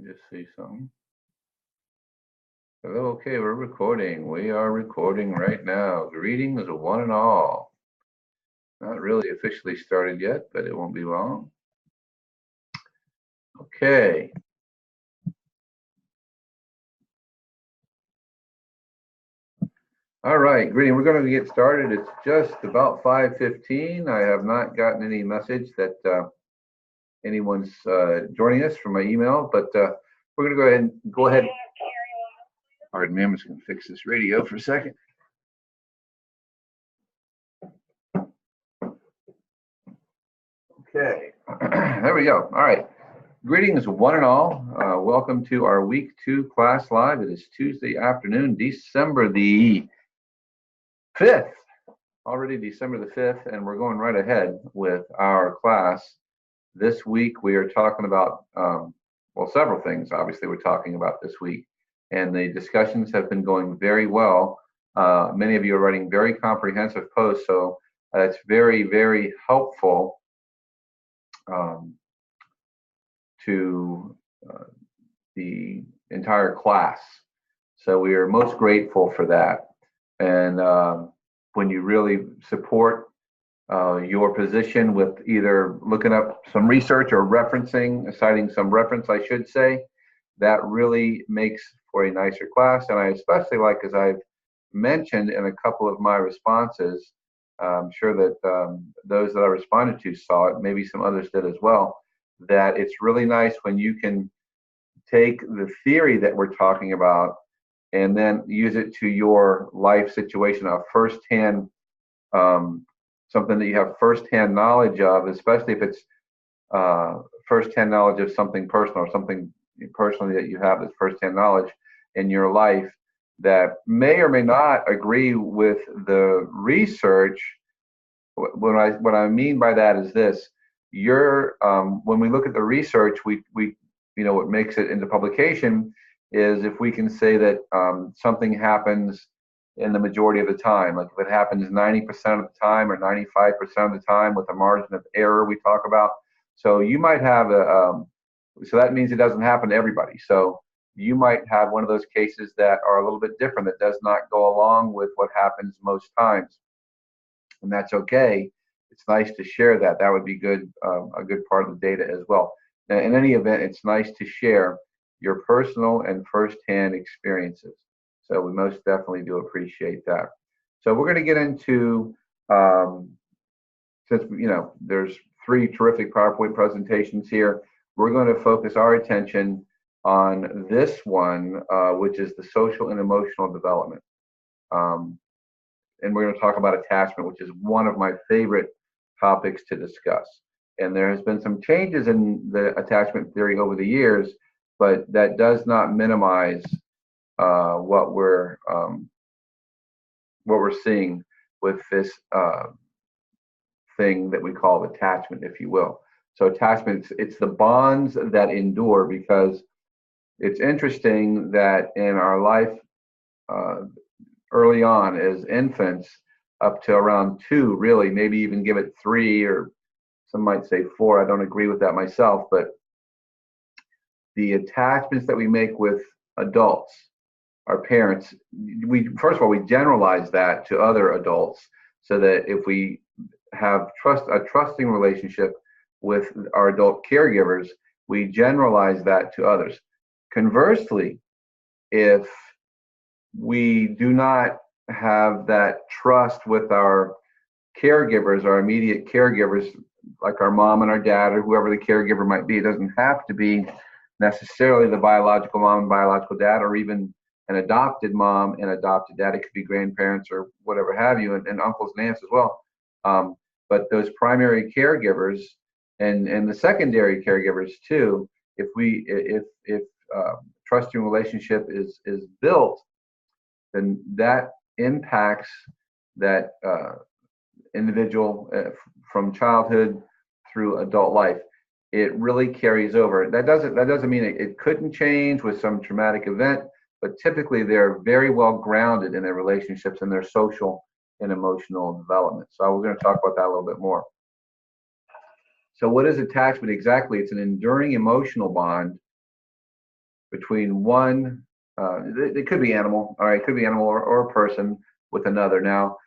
Just see something. Hello, okay, we're recording. We are recording right now. Greetings, one and all. Not really officially started yet, but it won't be long. Okay. All right, greeting. We're going to get started. It's just about 5:15. I have not gotten any message that anyone's joining us from my email, but we're going to go ahead. Pardon me, I'm just going to fix this radio for a second. Okay, there we go. All right. Greetings, one and all. Welcome to our week 2 class live. It is Tuesday afternoon, December the 5th. Already December the 5th, and we're going right ahead with our class. This week we are talking about, well, several things, obviously, we're talking about this week. And the discussions have been going very well. Many of you are writing very comprehensive posts, so it's very, very helpful to the entire class. So we are most grateful for that. And when you really support your position with either looking up some research or referencing, citing some reference, I should say, that really makes for a nicer class. And I especially like, as I've mentioned in a couple of my responses, I'm sure that those that I responded to saw it, maybe some others did as well, that it's really nice when you can take the theory that we're talking about and then use it to your life situation, a firsthand, something that you have firsthand knowledge of, especially if it's firsthand knowledge of something personal or something personally that you have as firsthand knowledge in your life that may or may not agree with the research. What I mean by that is this: when we look at the research, we what makes it into publication is if we can say that something happens in the majority of the time, like if it happens 90% of the time or 95% of the time with a margin of error we talk about. So you might have so that means it doesn't happen to everybody. So you might have one of those cases that are a little bit different, that does not go along with what happens most times. And that's okay. It's nice to share that. That would be good, a good part of the data as well. Now, in any event, it's nice to share your personal and firsthand experiences. So we most definitely do appreciate that. So we're going to get into, since there's 3 terrific PowerPoint presentations here, we're going to focus our attention on this one, which is the social and emotional development. And we're going to talk about attachment, which is one of my favorite topics to discuss. And there has been some changes in the attachment theory over the years, but that does not minimize what we're seeing with this thing that we call attachment, if you will. So attachment, it's the bonds that endure, because it's interesting that in our life, early on as infants, up to around 2, really, maybe even give it 3, or some might say 4. I don't agree with that myself, but the attachments that we make with adults, our parents, first of all, we generalize that to other adults, so that if we have a trusting relationship with our adult caregivers, we generalize that to others. Conversely, if we do not have that trust with our caregivers, our immediate caregivers, like our mom and our dad, or whoever the caregiver might be, it doesn't have to be necessarily the biological mom and biological dad, or even an adopted mom and adopted dad. It could be grandparents or whatever have you, and uncles and aunts as well. But those primary caregivers and the secondary caregivers too, if trusting relationship is built, then that impacts that individual from childhood through adult life. It really carries over. That doesn't mean it couldn't change with some traumatic event, but typically they're very well grounded in their relationships and their social and emotional development. So we're going to talk about that a little bit more. So what is attachment exactly? It's an enduring emotional bond between one, it could be animal, all right, it could be animal or a person with another. Now,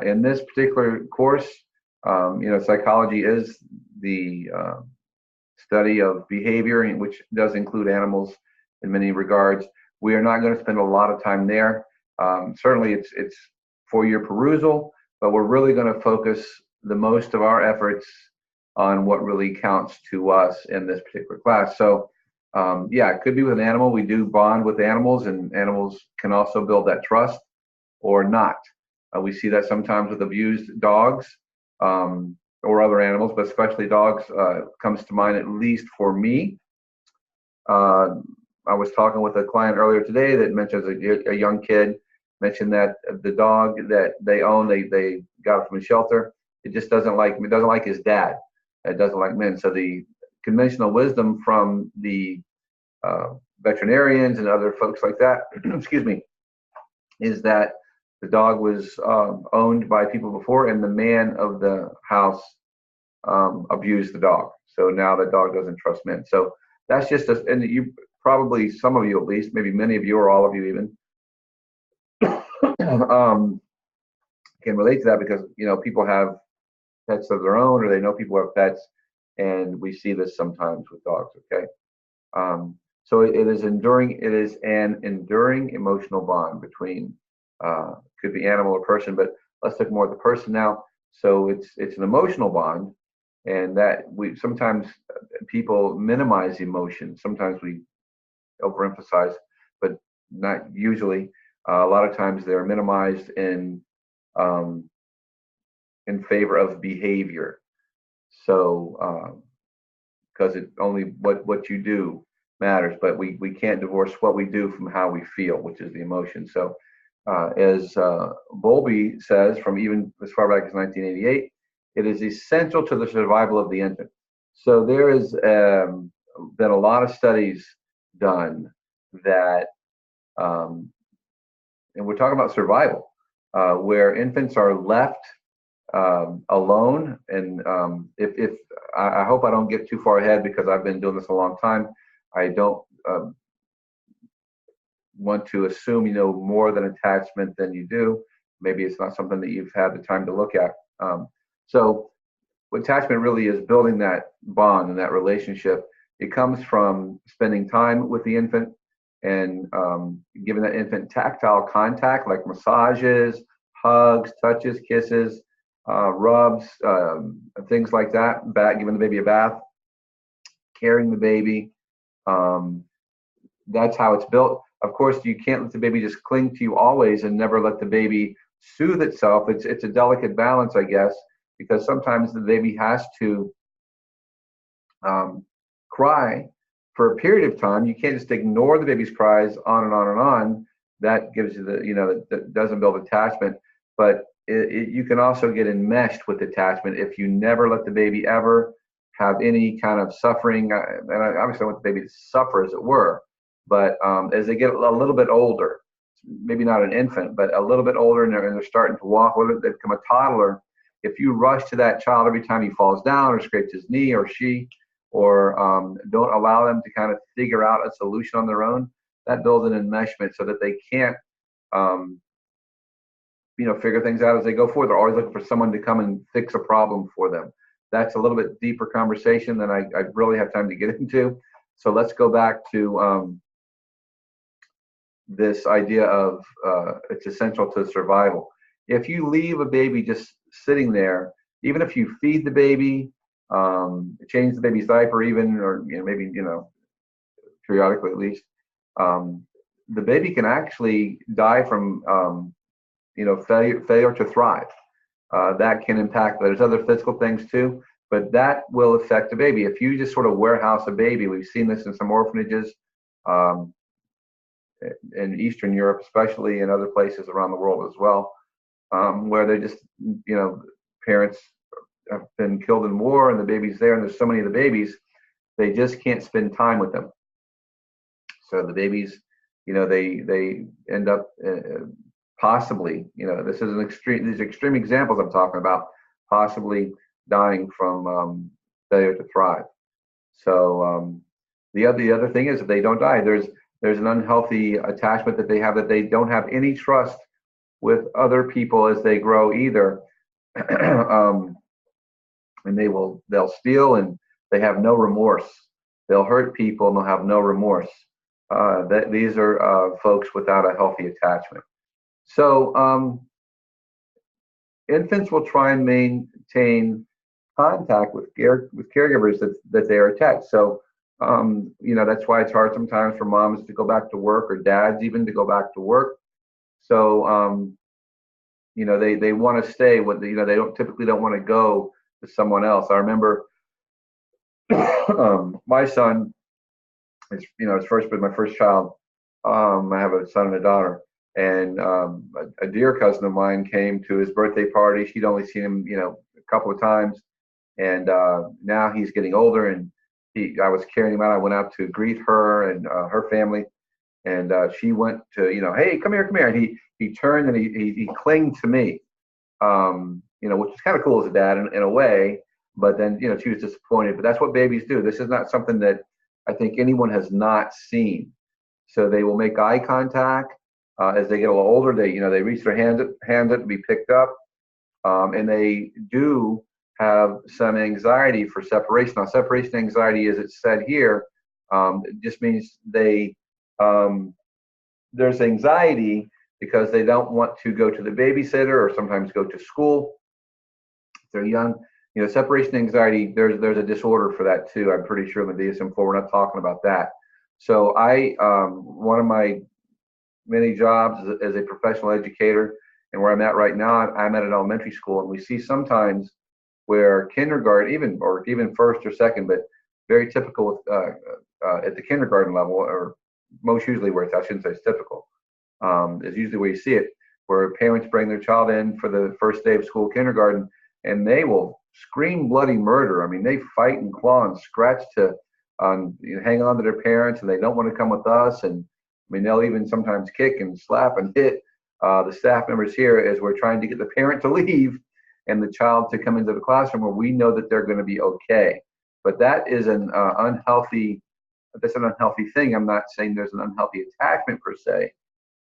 in this particular course, psychology is the study of behavior, which does include animals in many regards. We are not going to spend a lot of time there. Certainly, it's for your perusal, but we're really going to focus the most of our efforts on what really counts to us in this particular class. So, it could be with an animal. We do bond with animals, and animals can also build that trust or not. We see that sometimes with abused dogs or other animals, but especially dogs comes to mind, at least for me. I was talking with a client earlier today that mentions a young kid mentioned that the dog that they own, they got it from a shelter. It just doesn't like his dad. It doesn't like men. So the conventional wisdom from the veterinarians and other folks like that, excuse me, is that the dog was owned by people before, and the man of the house abused the dog. So now the dog doesn't trust men. So that's just and you probably, some of you at least, maybe many of you or all of you even, can relate to that because people have pets of their own, or they know people who have pets, and we see this sometimes with dogs. Okay, so it is an enduring emotional bond between could be animal or person, but let's look more at the person now. So it's an emotional bond, and that we sometimes people minimize emotion. Sometimes we overemphasize, but not usually. A lot of times they're minimized in favor of behavior. So because it only what you do matters, but we can't divorce what we do from how we feel, which is the emotion. So as Bowlby says, from even as far back as 1988, it is essential to the survival of the infant. So there has been a lot of studies done that, and we're talking about survival, where infants are left alone. And if I hope I don't get too far ahead because I've been doing this a long time. I don't want to assume you know more than attachment than you do. Maybe it's not something that you've had the time to look at. So attachment really is building that bond and that relationship. It comes from spending time with the infant and giving that infant tactile contact, like massages, hugs, touches, kisses, rubs, things like that. Giving the baby a bath, carrying the baby. That's how it's built. Of course, you can't let the baby just cling to you always and never let the baby soothe itself. It's a delicate balance, I guess, because sometimes the baby has to cry for a period of time. You can't just ignore the baby's cries on and on and on. That gives you that doesn't build attachment. But you can also get enmeshed with attachment if you never let the baby ever have any kind of suffering. And I obviously want the baby to suffer, as it were. But as they get a little bit older, maybe not an infant, but a little bit older, and they're starting to walk, whether they become a toddler, if you rush to that child every time he falls down or scrapes his knee or she, or don't allow them to kind of figure out a solution on their own, that builds an enmeshment so that they can't, figure things out as they go forward. They're always looking for someone to come and fix a problem for them. That's a little bit deeper conversation than I really have time to get into. So let's go back to this idea of it's essential to survival. If you leave a baby just sitting there, even if you feed the baby, change the baby's diaper even, or maybe periodically at least, the baby can actually die from failure to thrive. That can impact. There's other physical things too, but that will affect the baby. If you just sort of warehouse a baby, we've seen this in some orphanages in Eastern Europe, especially, in other places around the world as well, where they just, parents have been killed in war and the baby's there, and there's so many of the babies, they just can't spend time with them. So the babies, they end up possibly, this is these extreme examples I'm talking about, possibly dying from failure to thrive. So the other thing is, if they don't die, there's There's an unhealthy attachment that they have, that they don't have any trust with other people as they grow either. um, and they'll steal, and they have no remorse. They'll hurt people and they'll have no remorse. These are folks without a healthy attachment. So infants will try and maintain contact with caregivers that they are attached. So that's why it's hard sometimes for moms to go back to work, or dads even to go back to work. So they want to stay with they don't want to go to someone else. I remember my son is his first, but my first child. I have a son and a daughter, and a dear cousin of mine came to his birthday party. She'd only seen him a couple of times, and now he's getting older, and I was carrying him out. I went out to greet her and her family, and she went to hey, come here, and he turned and he clinged to me, which is kind of cool as a dad in a way. But then she was disappointed. But that's what babies do. This is not something that I think anyone has not seen. So they will make eye contact as they get a little older. They reach their hand up to be picked up, and they do have some anxiety for separation. Now, separation anxiety, as it's said here, it just means there's anxiety because they don't want to go to the babysitter or sometimes go to school. If they're young, separation anxiety, there's a disorder for that too. I'm pretty sure in the DSM-4, we're not talking about that. So one of my many jobs as a professional educator, and where I'm at right now, I'm at an elementary school, and we see sometimes where kindergarten, even first or second, but very typical at the kindergarten level, or most usually where I shouldn't say it's typical, is usually where you see it, where parents bring their child in for the first day of school, kindergarten, and they will scream bloody murder. I mean, they fight and claw and scratch to hang on to their parents, and they don't want to come with us. And I mean, they'll even sometimes kick and slap and hit the staff members here as we're trying to get the parent to leave and the child to come into the classroom where we know that they're going to be okay. But that is an unhealthy thing. I'm not saying there's an unhealthy attachment per se.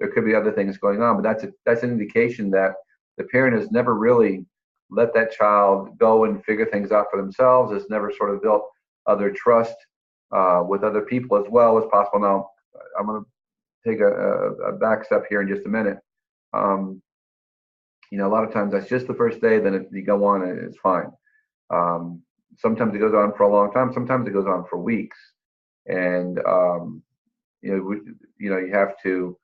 There could be other things going on, but that's an indication that the parent has never really let that child go and figure things out for themselves, has never sort of built other trust with other people as well as possible. Now, I'm going to take a back step here in just a minute. A lot of times that's just the first day, then you go on and it's fine. Sometimes it goes on for a long time. Sometimes it goes on for weeks. And, you have to,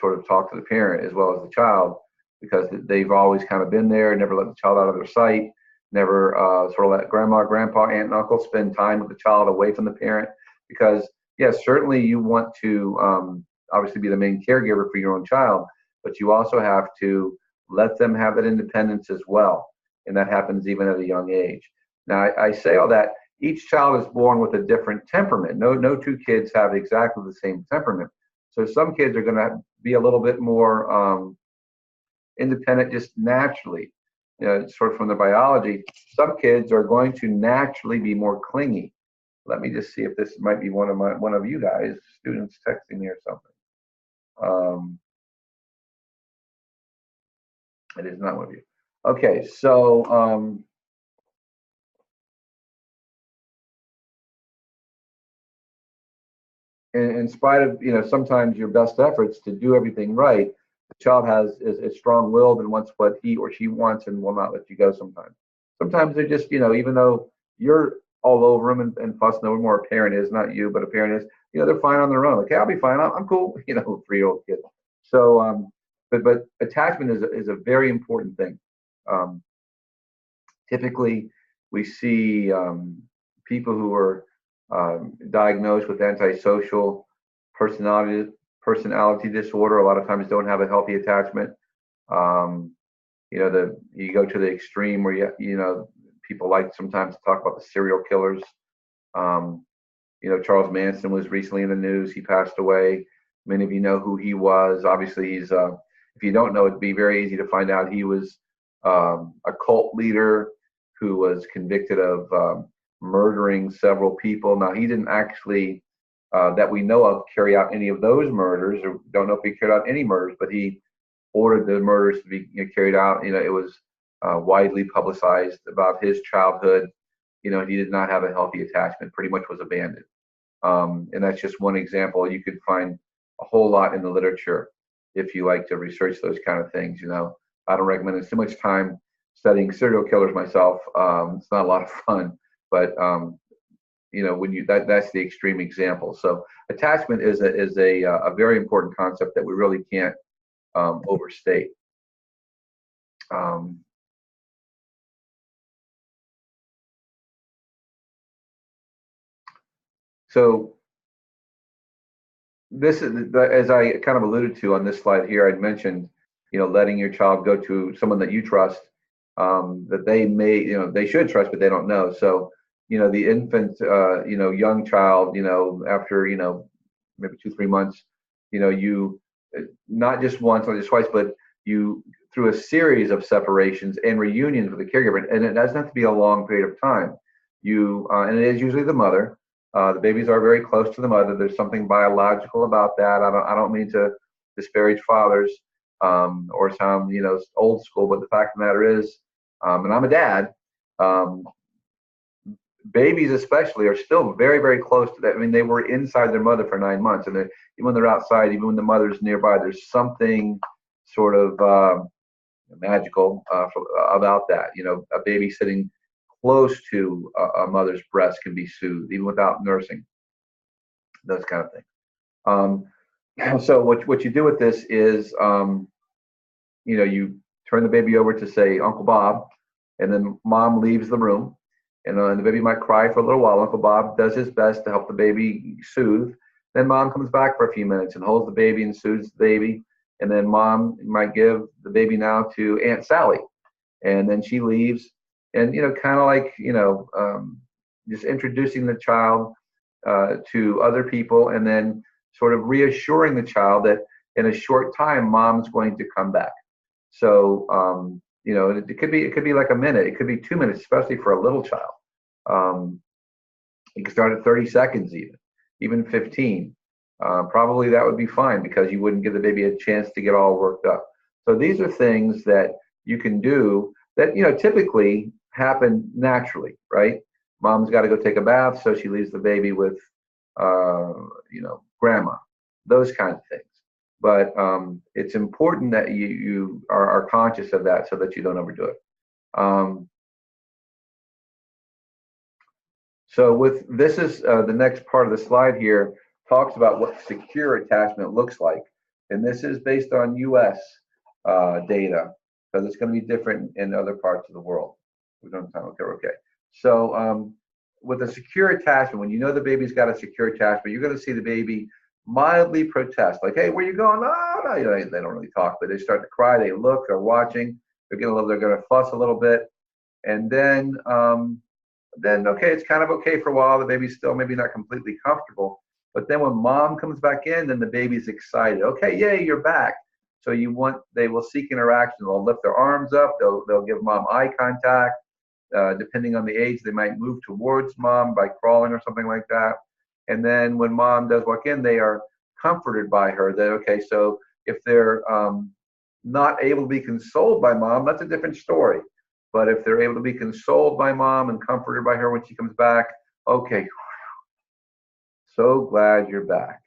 sort of talk to the parent as well as the child, because they've always kind of been there, never let the child out of their sight, never sort of let grandma, grandpa, aunt, and uncle spend time with the child away from the parent. Because, yes, certainly you want to obviously be the main caregiver for your own child, but you also have to let them have that independence as well. And that happens even at a young age. Now, I say all that. Each child is born with a different temperament. No two kids have exactly the same temperament. So some kids are going to be a little bit more independent just naturally, sort of from the biology. Some kids are going to naturally be more clingy. Let me just see if this might be one of you guys, students texting me or something. It is not one of you. Okay, so in spite of sometimes your best efforts to do everything right, the child is strong-willed and wants what he or she wants and will not let you go sometimes. Sometimes they're just, even though you're all over them and fussing over them, or a parent is, not you, but a parent is, they're fine on their own. Okay, I'll be fine. I'm cool. 3-year-old kid. So, but attachment is a very important thing. Typically, we see people who are diagnosed with antisocial personality disorder. A lot of times don't have a healthy attachment. You go to the extreme where people like sometimes to talk about the serial killers. Charles Manson was recently in the news. He passed away. Many of you know who he was. Obviously, he's if you don't know, it'd be very easy to find out. He was a cult leader who was convicted of murdering several people. Now, he didn't actually that we know of carry out any of those murders, or don't know if he carried out any murders, but he ordered the murders to be carried out. It was widely publicized about his childhood. He did not have a healthy attachment, pretty much was abandoned. And that's just one example. You could find a whole lot in the literature if you like to research those kind of things. I don't recommend it. Too much time studying serial killers myself. It's not a lot of fun, but when that's the extreme example. So attachment is a very important concept that we really can't overstate. So this is, as I kind of alluded to on this slide here, I'd mentioned, letting your child go to someone that you trust, that they may, they should trust, but they don't know. So, the infant, young child, after, maybe 2-3 months, you not just once, not just twice, but you through a series of separations and reunions with the caregiver, and it doesn't have to be a long period of time. And it is usually the mother. The babies are very close to the mother. There's something biological about that. I don't mean to disparage fathers or sound old school, but the fact of the matter is, and I'm a dad. Babies especially are still very, very close to that. I mean, they were inside their mother for 9 months, and even when they're outside, even when the mother's nearby, there's something sort of magical about that. A baby sitting close to a mother's breast can be soothed even without nursing. Those kind of things. So what you do with this is, you turn the baby over to, say, Uncle Bob, and then mom leaves the room. And the baby might cry for a little while. Uncle Bob does his best to help the baby soothe. Then mom comes back for a few minutes and holds the baby and soothes the baby. And then mom might give the baby now to Aunt Sally. And then she leaves. And, kind of like, just introducing the child to other people, and then sort of reassuring the child that in a short time, mom's going to come back. So, it could be like a minute. It could be 2 minutes, especially for a little child. You can start at 30 seconds, even 15. Probably that would be fine, because you wouldn't give the baby a chance to get all worked up. So these are things that you can do that, typically happen naturally, right? Mom's got to go take a bath, so she leaves the baby with, grandma, those kinds of things. But it's important that you are conscious of that so that you don't overdo it. So this is the next part of the slide here, talks about what secure attachment looks like. And this is based on US data, because it's going to be different in other parts of the world. We don't have time. Okay. So with a secure attachment, when the baby's got a secure attachment, you're going to see the baby mildly protest, like, "Hey, where you going?" No, they don't really talk, but they start to cry. They look, they're watching. They're going to fuss a little bit, and then okay, it's kind of okay for a while. The baby's still maybe not completely comfortable, but then when mom comes back in, then the baby's excited. Okay, yay, you're back. So they will seek interaction. They'll lift their arms up. They'll give mom eye contact. Depending on the age, they might move towards mom by crawling or something like that. And then when mom does walk in, they are comforted by her. That, okay, so if they're not able to be consoled by mom, that's a different story. But if they're able to be consoled by mom and comforted by her when she comes back, okay, so glad you're back.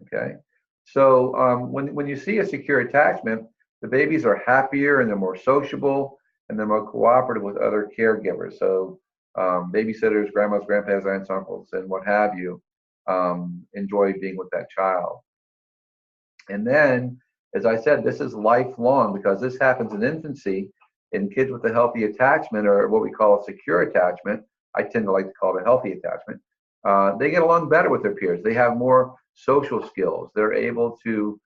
Okay. So when you see a secure attachment, the babies are happier and they're more sociable and they're more cooperative with other caregivers. So babysitters, grandmas, grandpas, aunts, uncles, and what have you, enjoy being with that child. And then, as I said, this is lifelong, because this happens in infancy. In kids with a healthy attachment, or what we call a secure attachment, I tend to like to call it a healthy attachment, they get along better with their peers. They have more social skills. They're able to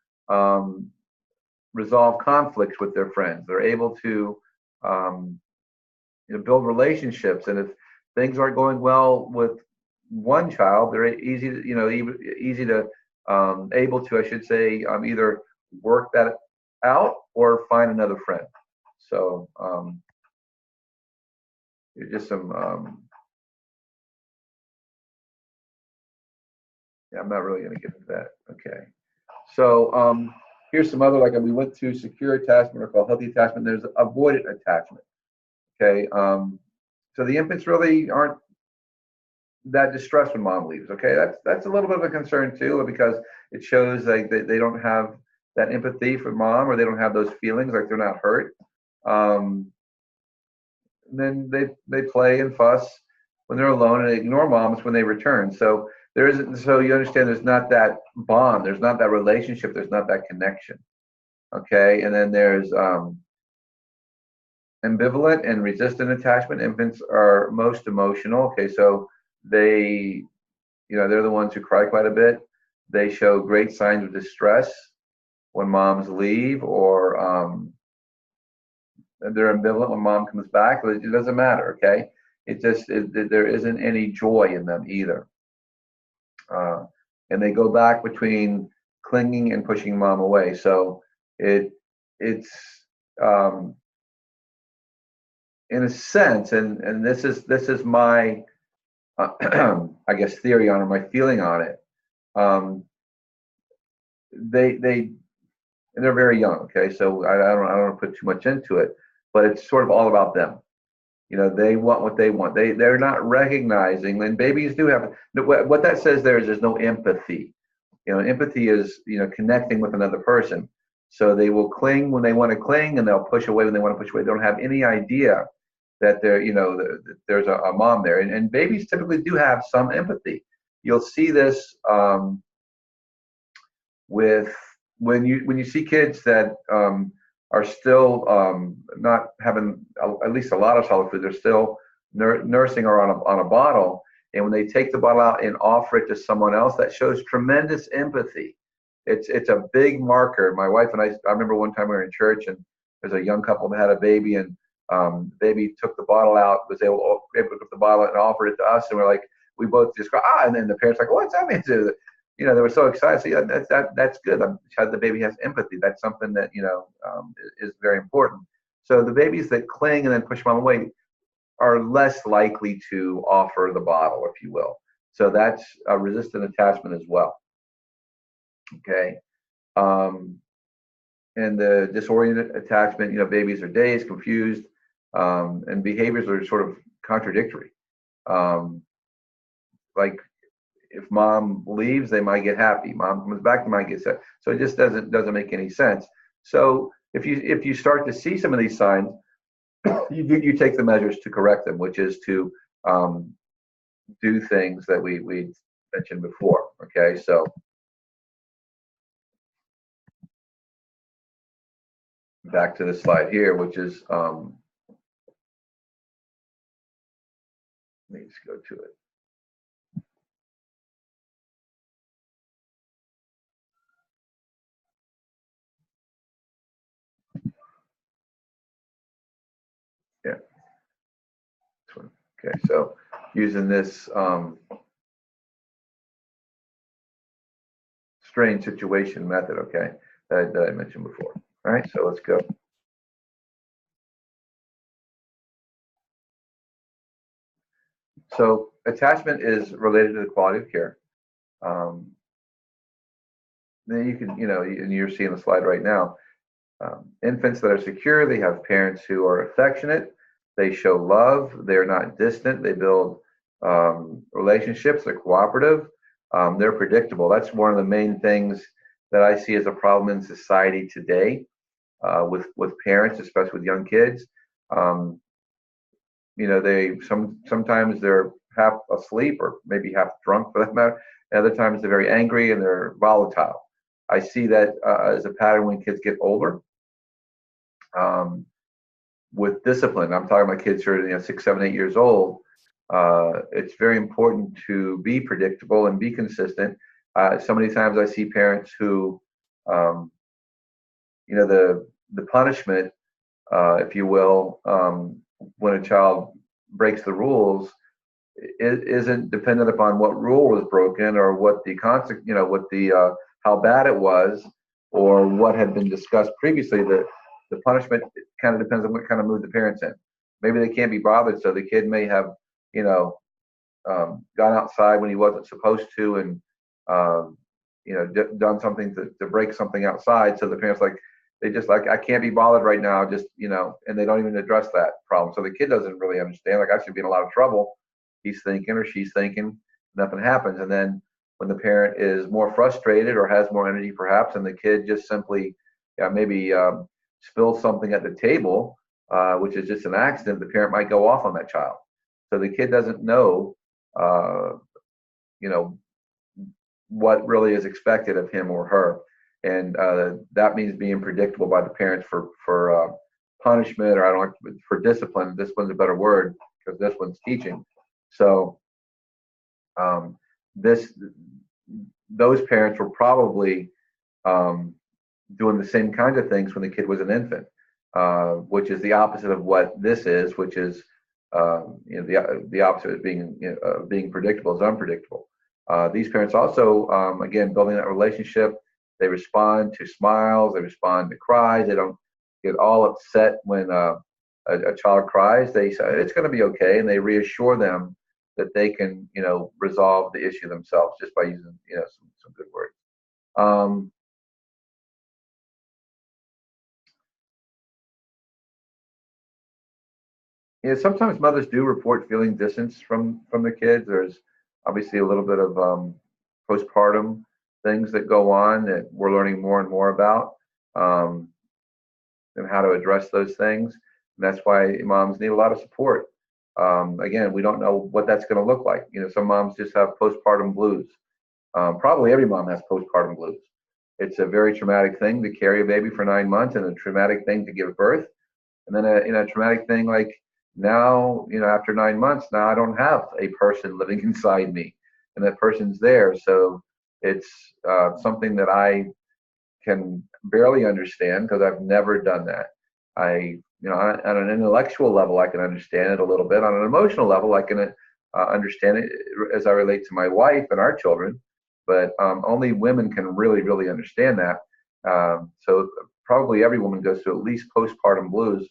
resolve conflicts with their friends. They're able to build relationships. And if things aren't going well with one child, they're able to, I should say, either work that out or find another friend. So just some Yeah, I'm not really going to get into that. Okay. So here's some other, like we went through secure attachment or called healthy attachment. There's avoidant attachment. Okay. So the infants really aren't that distressed when mom leaves. Okay. That's a little bit of a concern too, because it shows like they don't have that empathy for mom, or they don't have those feelings, like they're not hurt. Um, then they play and fuss when they're alone, and they ignore moms when they return. So there isn't. So you understand, there's not that bond, there's not that relationship, there's not that connection. Okay, and then there's ambivalent and resistant attachment. Infants are most emotional. Okay, so they, they're the ones who cry quite a bit. They show great signs of distress when moms leave, or they're ambivalent when mom comes back. It doesn't matter. Okay, there isn't any joy in them either. And they go back between clinging and pushing mom away. So it's in a sense, and this is my I guess theory on, or my feeling on it. They and they're very young. Okay, so I don't want to put too much into it, but it's sort of all about them. They want what they want. They're not recognizing, and babies do have what that says there is there's no empathy. Empathy is connecting with another person. So they will cling when they want to cling, and they'll push away when they want to push away. They don't have any idea that that there's a mom there, and babies typically do have some empathy. You'll see this with when you see kids that are still not having at least a lot of solid food. They're still nursing or on a bottle, and when they take the bottle out and offer it to someone else, that shows tremendous empathy. It's a big marker. My wife and I remember one time we were in church, and there's a young couple that had a baby, and the baby took the bottle out, was able to pick up the bottle and offered it to us, and we're like, we both just go, and then the parents like, what's that mean to? They were so excited. So yeah, that's good. The baby has empathy. That's something that is very important. So the babies that cling and then push mom away are less likely to offer the bottle, if you will. So that's a resistant attachment as well. Okay. And the disoriented attachment, babies are dazed, confused, and behaviors are sort of contradictory. Like if mom leaves, they might get happy. Mom comes back, they might get sad. So it just doesn't make any sense. So if you start to see some of these signs, you take the measures to correct them, which is to do things that we mentioned before. Okay, so back to the slide here, which is let me just go to it. Yeah. Okay, so using this strange situation method, okay, that I mentioned before. All right, so let's go. So attachment is related to the quality of care. Then you can, and you're seeing the slide right now. Infants that are secure, they have parents who are affectionate, they show love, they're not distant, they build relationships, they're cooperative, they're predictable. That's one of the main things that I see as a problem in society today with parents, especially with young kids. They sometimes they're half asleep or maybe half drunk for that matter. And other times they're very angry and they're volatile. I see that as a pattern when kids get older. With discipline, I'm talking about kids who are 6, 7, 8 years old. It's very important to be predictable and be consistent. So many times I see parents who, the punishment, if you will, when a child breaks the rules, it isn't dependent upon what rule was broken or what the how bad it was or what had been discussed previously. The punishment kind of depends on what kind of mood the parent's in. Maybe they can't be bothered, so the kid may have gone outside when he wasn't supposed to and um, done something to break something outside. So the parents they just I can't be bothered right now, just, and they don't even address that problem. So the kid doesn't really understand, like, I should be in a lot of trouble. He's thinking or she's thinking, nothing happens. And then when the parent is more frustrated or has more energy perhaps, and the kid just simply maybe spills something at the table, which is just an accident, the parent might go off on that child. So the kid doesn't know, you know, what really is expected of him or her. And that means being predictable by the parents for punishment, or I don't know, for discipline. Discipline's a better word, because discipline's teaching. So those parents were probably doing the same kinds of things when the kid was an infant, which is the opposite of what this is, which is the opposite of being predictable is unpredictable. These parents also, again, building that relationship. They respond to smiles. They respond to cries. They don't get all upset when a child cries. They say it's going to be okay, and they reassure them that they can, resolve the issue themselves just by using, some good words. Sometimes mothers do report feeling distance from the kids. There's obviously a little bit of postpartum things that go on that we're learning more and more about, and how to address those things. And that's why moms need a lot of support. Again, we don't know what that's going to look like. Some moms just have postpartum blues. Probably every mom has postpartum blues. It's a very traumatic thing to carry a baby for 9 months, and a traumatic thing to give birth, and then a traumatic thing like now, after 9 months, now I don't have a person living inside me, and that person's there. So it's something that I can barely understand, because I've never done that. On an intellectual level, I can understand it a little bit. On an emotional level, I can understand it as I relate to my wife and our children. But only women can really, really understand that. So probably every woman goes through at least postpartum blues,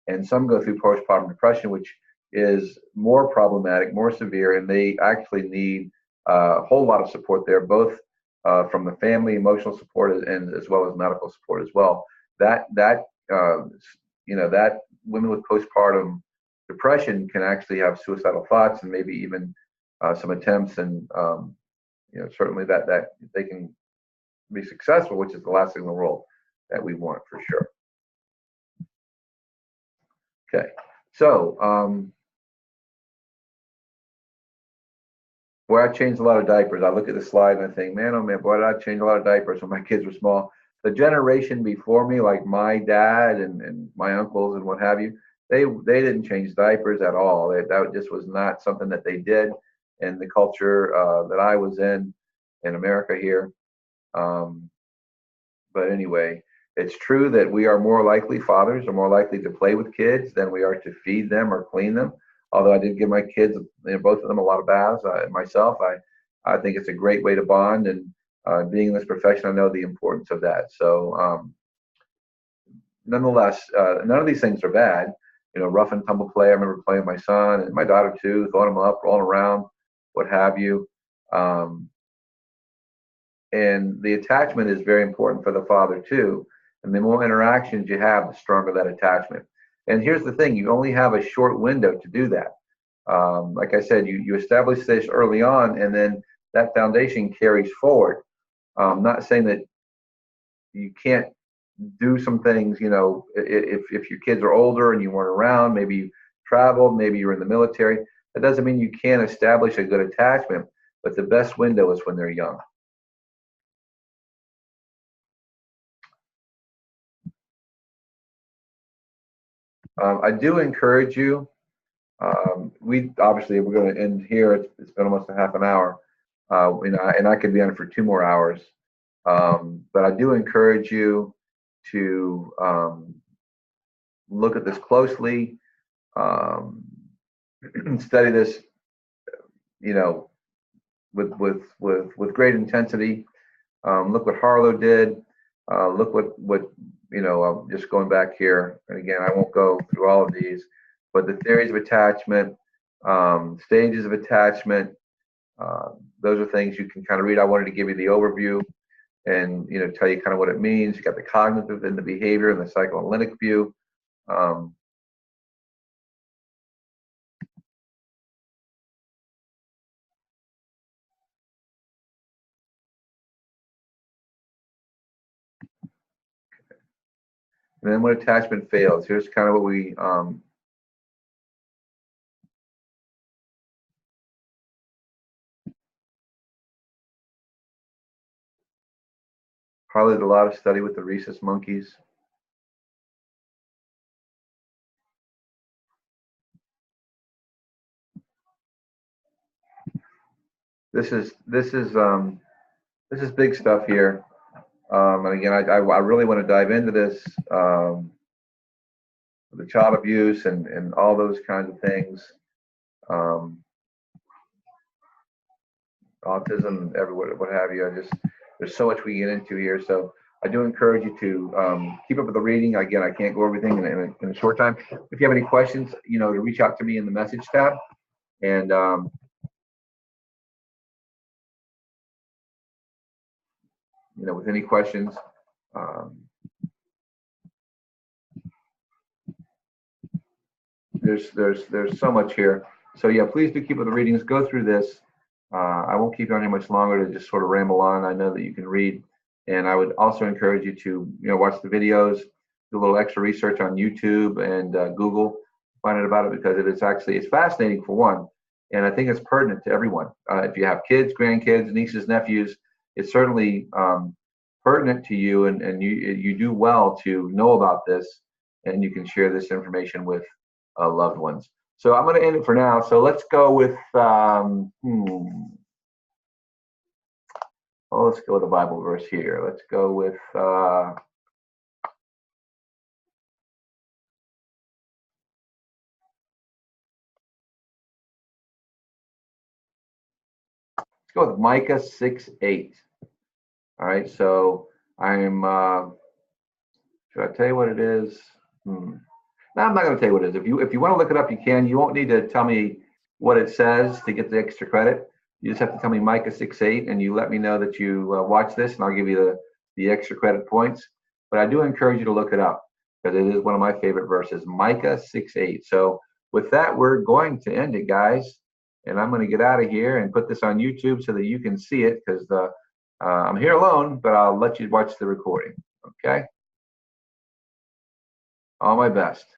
and some go through postpartum depression, which is more problematic, more severe, and they actually need a whole lot of support there, both from the family, emotional support, and as well as medical support as well. That women with postpartum depression can actually have suicidal thoughts, and maybe even some attempts, and certainly that they can be successful, which is the last thing in the world that we want, for sure. Okay, so where I changed a lot of diapers, I look at the slide and I think, man, oh man, boy, did I change a lot of diapers when my kids were small. The generation before me, like my dad and my uncles and what have you, they didn't change diapers at all. That just was not something that they did in the culture that I was in America here. But anyway, it's true that we are more likely, fathers are more likely to play with kids than we are to feed them or clean them. Although I did give my kids, both of them, a lot of baths. Myself, I think it's a great way to bond, and being in this profession, I know the importance of that. So nonetheless, none of these things are bad. Rough and tumble play. I remember playing with my son and my daughter too, throwing them up, rolling around, what have you. And the attachment is very important for the father too. And the more interactions you have, the stronger that attachment. And here's the thing: you only have a short window to do that. Like I said, you establish this early on, and then that foundation carries forward. Not saying that you can't do some things. If your kids are older and you weren't around, maybe you traveled, maybe you're in the military. That doesn't mean you can't establish a good attachment. But the best window is when they're young. I do encourage you. We're going to end here. It's been almost a half an hour, and I could be on for 2 more hours. But I do encourage you to look at this closely, study this, with great intensity. Look what Harlow did. Look what I'm just going back here, and again, I won't go through all of these, but the theories of attachment, stages of attachment, Those are things you can kind of read. I wanted to give you the overview and tell you kind of what it means. You got the cognitive and the behavior and the psychoanalytic view. And then when attachment fails, here's kind of what we probably did a lot of study with the rhesus monkeys. This is big stuff here. And again, I really want to dive into this, the child abuse and all those kinds of things, autism, what have you. There's so much we get into here. So I do encourage you to keep up with the reading. Again, I can't go over everything in a short time. If you have any questions, to reach out to me in the message tab. And with any questions, there's so much here. So yeah, please do keep up with the readings. Go through this. I won't keep you on here much longer to just sort of ramble on. I know that you can read, and I would also encourage you to watch the videos, do a little extra research on YouTube and Google, find out about it, because it's fascinating for one, and I think it's pertinent to everyone. If you have kids, grandkids, nieces, nephews, it's certainly pertinent to you, and you do well to know about this, and you can share this information with loved ones. So I'm going to end it for now. So let's go with let's go with a Bible verse here. Let's go with Micah 6:8. All right. So I'm. Should I tell you what it is? No, I'm not going to tell you what it is. If you want to look it up, you can. You won't need to tell me what it says to get the extra credit. You just have to tell me Micah 6:8, and you let me know that you watch this, and I'll give you the extra credit points. But I do encourage you to look it up, because it is one of my favorite verses, Micah 6:8. So with that, we're going to end it, guys. And I'm going to get out of here and put this on YouTube so that you can see it, because I'm here alone, but I'll let you watch the recording. Okay? All my best.